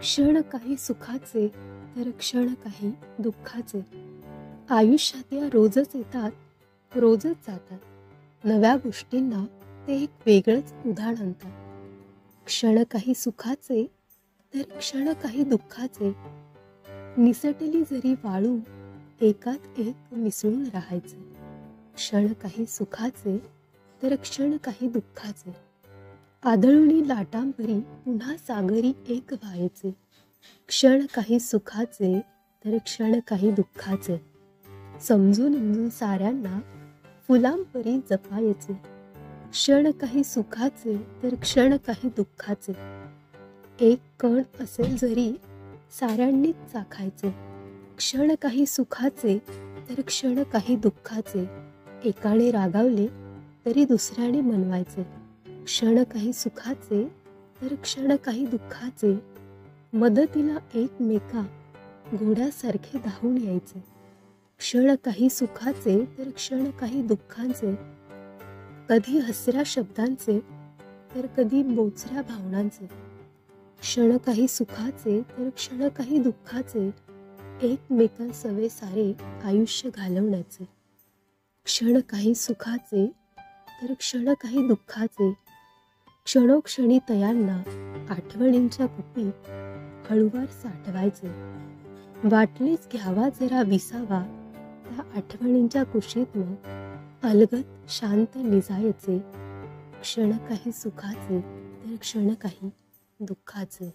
क्षण काही सुखाचे तर क्षण काही दुःखाचे. आयुष्यात या रोजच येतात, रोजच जातात. नव्या गोष्टींना ते एक वेगळंच उधाण आणतात. क्षण काही सुखाचे तर क्षण काही दुःखाचे. निसटली जरी वाळू, एकात एक मिसळून राहायचे. क्षण काही सुखाचे तर क्षण काही दुःखाचे. आदळुनी लाटांपरी पुन्हा सागरी एक व्हायचे. क्षण काही सुखाचे तर क्षण काही दुःखाचे. समजून उमजून साऱ्यांना फुलांपरी जपायचे. क्षण काही सुखाचे तर क्षण काही दुःखाचे. एक कण असेल जरी साऱ्यांनीच चाखायचे. क्षण काही सुखाचे तर क्षण काही दुःखाचे. एकाने रागावले तरी दुसऱ्याने मनवायचे. क्षण काही सुखाचे तर क्षण काही दुःखाचे. मदतीला एकमेका घोड्यासारखे धावून यायचे. क्षण काही सुखाचे तर क्षण काही दुःखाचे. कधी हसऱ्या शब्दांचे तर कधी बोचऱ्या भावनांचे. क्षण काही सुखाचे तर क्षण काही दुःखाचे. एकमेकांसवे सारे आयुष्य घालवण्याचे. क्षण काही सुखाचे तर क्षण काही दुःखाचे. क्षणोक्षणी तयांना आठवणींच्या कुपीत हळूवार साठवायचे. वाटलेच घ्यावा जरा विसावा त्या आठवणींच्या कुशीत मग अलगद शांत निजायचे. क्षण काही सुखाचे तर क्षण काही दुःखाचे.